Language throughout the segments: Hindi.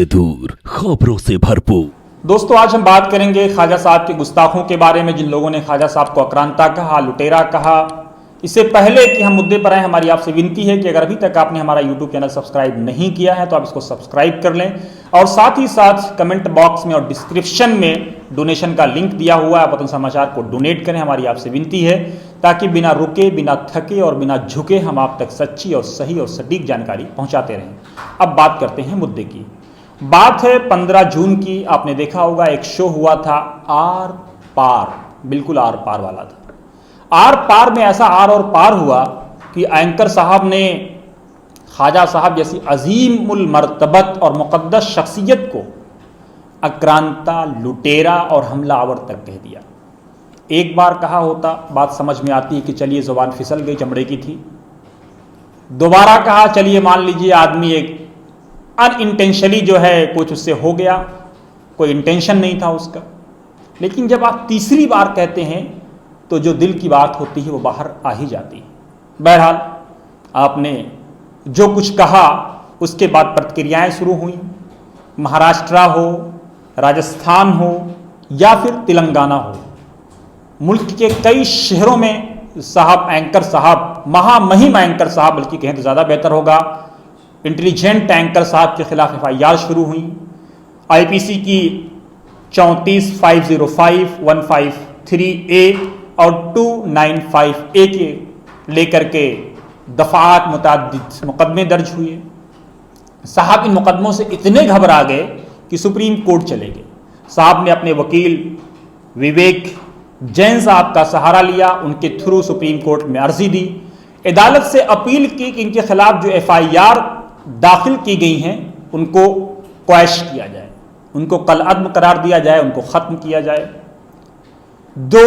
से दूर, खबरों से भरपूर। दोस्तों, आज हम बात करेंगे ख्वाजा साहब के गुस्ताखों के बारे में, जिन लोगों ने ख्वाजा साहब को आक्रांता कहा, लुटेरा कहा। इससे पहले कि हम मुद्दे पर आए, हमारी आपसे विनती है कि अगर अभी तक आपने हमारा यूट्यूब चैनल सब्सक्राइब नहीं किया है तो आप इसको सब्सक्राइब कर लें, और साथ ही साथ कमेंट बॉक्स में और डिस्क्रिप्शन में डोनेशन का लिंक दिया हुआ है, वतन समाचार को डोनेट करें। हमारी आपसे विनती है ताकि बिना रुके, बिना थके और बिना झुके हम आप तक सच्ची और सही और सटीक जानकारी पहुंचाते रहें। अब बात करते हैं मुद्दे की। बात है 15 जून की। आपने देखा होगा एक शो हुआ था आर पार, बिल्कुल आर पार वाला था। आर पार में ऐसा आर और पार हुआ कि एंकर साहब ने ख्वाजा साहब जैसी अजीमुल मर्तबत और मुक़द्दस शख्सियत को आक्रांता, लुटेरा और हमलावर तक कह दिया। एक बार कहा होता बात समझ में आती है कि चलिए ज़ुबान फिसल गई, चमड़े की थी। दोबारा कहा चलिए मान लीजिए आदमी एक अनइंटेंशनली जो है कुछ उससे हो गया, कोई इंटेंशन नहीं था उसका। लेकिन जब आप तीसरी बार कहते हैं तो जो दिल की बात होती है वो बाहर आ ही जाती है। बहरहाल आपने जो कुछ कहा उसके बाद प्रतिक्रियाएं शुरू हुई। महाराष्ट्र हो, राजस्थान हो या फिर तेलंगाना हो, मुल्क के कई शहरों में साहब, एंकर साहब, महामहिम एंकर साहब बल्कि कहें तो ज़्यादा बेहतर होगा, इंटेलिजेंट एंकर साहब के खिलाफ FIR शुरू हुई। IPC की 34,505, 153A और 295A के लेकर के दफ़ात मुतअद्दिद मुकदमे दर्ज हुए। साहब इन मुकदमों से इतने घबरा गए कि सुप्रीम कोर्ट चले गए। साहब ने अपने वकील विवेक जैन साहब का सहारा लिया, उनके थ्रू सुप्रीम कोर्ट में अर्जी दी, अदालत से अपील की कि इनके खिलाफ जो FIR दाखिल की गई हैं उनको क्वैश किया जाए, उनको कलअदम करार दिया जाए, उनको ख़त्म किया जाए। 2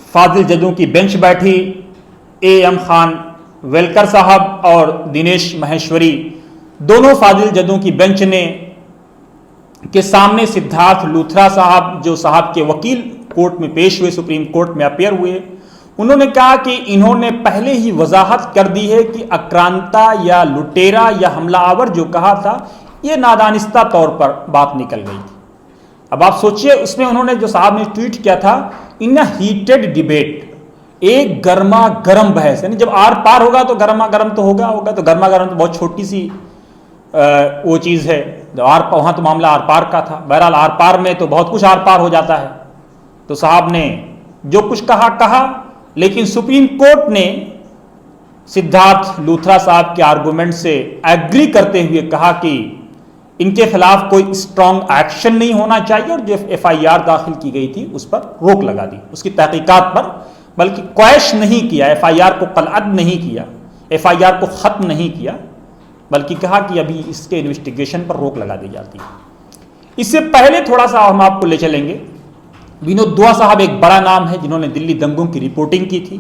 फाजिल जजों की बेंच बैठी, AM खान वेलकर साहब और दिनेश महेश्वरी, दोनों फाजिल जजों की बेंच ने के सामने सिद्धार्थ लूथरा साहब, जो साहब के वकील कोर्ट में पेश हुए, सुप्रीम कोर्ट में अपेयर हुए, उन्होंने कहा कि इन्होंने पहले ही वजाहत कर दी है कि आक्रांता या लुटेरा या हमलावर जो कहा था ये नादानिस्ता तौर पर बात निकल गई थी। अब आप सोचिए, उसमें उन्होंने जो साहब ने ट्वीट किया था, इन हीटेड डिबेट, एक गर्मा गर्म बहस, यानी जब आर पार होगा तो गर्मा गर्म तो होगा तो गर्मा गर्म तो बहुत छोटी सी वो चीज़ है। वहाँ तो मामला आर पार का था। बहरहाल आर पार में तो बहुत कुछ आर पार हो जाता है। तो साहब ने जो कुछ कहा, लेकिन सुप्रीम कोर्ट ने सिद्धार्थ लूथरा साहब के आर्गूमेंट से एग्री करते हुए कहा कि इनके खिलाफ कोई स्ट्रॉन्ग एक्शन नहीं होना चाहिए और जो FIR दाखिल की गई थी उस पर रोक लगा दी, उसकी तहकीकात पर, बल्कि क्वैश नहीं किया, FIR को कलअद नहीं किया, FIR को ख़त्म नहीं किया, बल्कि कहा कि अभी इसके इन्वेस्टिगेशन पर रोक लगा दी जाती है। इससे पहले थोड़ा सा हम आपको ले चलेंगे। विनोद दुआ साहब एक बड़ा नाम है जिन्होंने दिल्ली दंगों की रिपोर्टिंग की थी।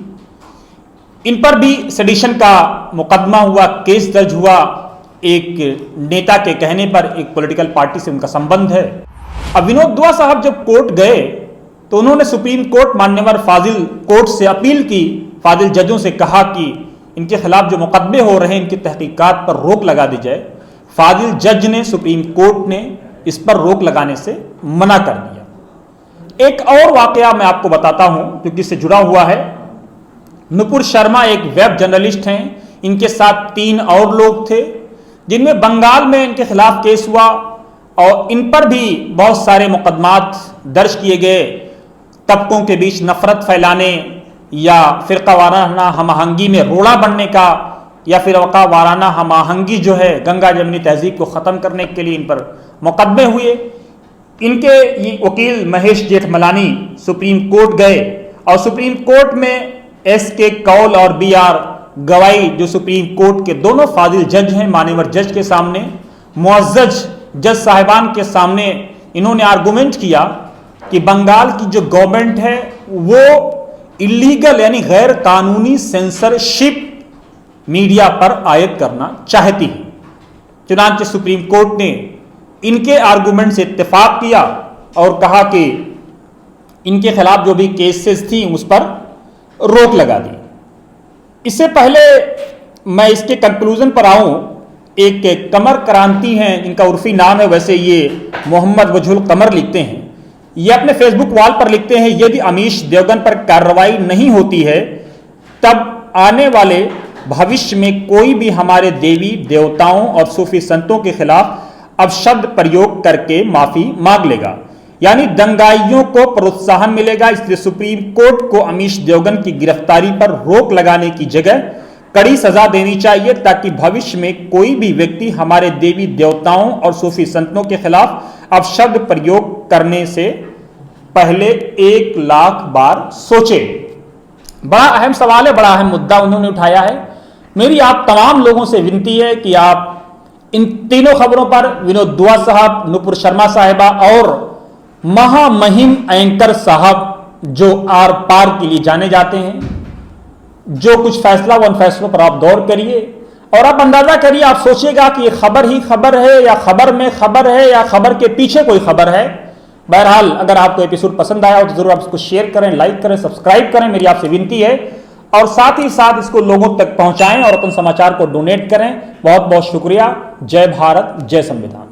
इन पर भी सेडिशन का मुकदमा हुआ, केस दर्ज हुआ। एक नेता के कहने पर एक पॉलिटिकल पार्टी से उनका संबंध है। अब विनोद दुआ साहब जब कोर्ट गए तो उन्होंने सुप्रीम कोर्ट मान्यवर फाजिल कोर्ट से अपील की, फाजिल जजों से कहा कि इनके खिलाफ जो मुकदमे हो रहे हैं इनकी तहकीकात पर रोक लगा दी जाए। फाजिल जज ने, सुप्रीम कोर्ट ने इस पर रोक लगाने से मना कर दिया। एक और वाकया मैं आपको बताता हूं क्योंकि इससे जुड़ा हुआ है। नुपुर शर्मा एक वेब जर्नलिस्ट हैं, इनके साथ 3 और लोग थे जिनमें बंगाल में इनके खिलाफ केस हुआ और इन पर भी बहुत सारे मुकदमात दर्ज किए गए। तबकों के बीच नफरत फैलाने या फिरका वाराना हम-आहंगी में रोड़ा बनने का या फिरका वाराना हम-आहंगी जो है गंगा जमनी तहजीब को ख़त्म करने के लिए इन पर मुकदमे हुए। इनके ये वकील महेश जेठमलानी सुप्रीम कोर्ट गए और सुप्रीम कोर्ट में SK कौल और BR गवाई, जो सुप्रीम कोर्ट के दोनों फाजिल जज हैं, मान्यवर जज के सामने, मुअज़्ज़ज़ जज साहिबान के सामने इन्होंने आर्गूमेंट किया कि बंगाल की जो गवर्नमेंट है वो इलीगल यानी गैर कानूनी सेंसरशिप मीडिया पर आयद करना चाहती है। चुनांचे सुप्रीम कोर्ट ने इनके आर्गूमेंट से इत्तेफाक किया और कहा कि इनके खिलाफ जो भी केसेस थी उस पर रोक लगा दी। इससे पहले मैं इसके कंक्लूजन पर आऊं एक कमर क्रांति हैं, इनका उर्फी नाम है, वैसे ये मोहम्मद वजहुल कमर लिखते हैं। ये अपने फेसबुक वॉल पर लिखते हैं, यदि अमीश देवगन पर कार्रवाई नहीं होती है तब आने वाले भविष्य में कोई भी हमारे देवी देवताओं और सूफी संतों के खिलाफ अपशब्द प्रयोग करके माफी मांग लेगा, यानी दंगाइयों को प्रोत्साहन मिलेगा। इसलिए सुप्रीम कोर्ट को अमीश देवगन की गिरफ्तारी पर रोक लगाने की जगह कड़ी सजा देनी चाहिए, ताकि भविष्य में कोई भी व्यक्ति हमारे देवी देवताओं और सूफी संतों के खिलाफ अपशब्द प्रयोग करने से पहले 1,00,000 बार सोचे। बड़ा अहम सवाल है, बड़ा अहम मुद्दा उन्होंने उठाया है। मेरी आप तमाम लोगों से विनती है कि आप इन तीनों खबरों पर विनोद दुआ साहब, नुपुर शर्मा साहिबा और महामहिम एंकर साहब जो आर पार के लिए जाने जाते हैं, जो कुछ फैसला उन फैसलों पर आप गौर करिए और आप अंदाजा करिए, आप सोचिएगा कि ये खबर ही खबर है या खबर में खबर है या खबर के पीछे कोई खबर है। बहरहाल अगर आपको एपिसोड पसंद आया हो तो जरूर आप इसको शेयर करें, लाइक करें, सब्सक्राइब करें, मेरी आपसे विनती है। और साथ ही साथ इसको लोगों तक पहुंचाएं और अपन समाचार को डोनेट करें। बहुत बहुत शुक्रिया। जय भारत, जय संविधान।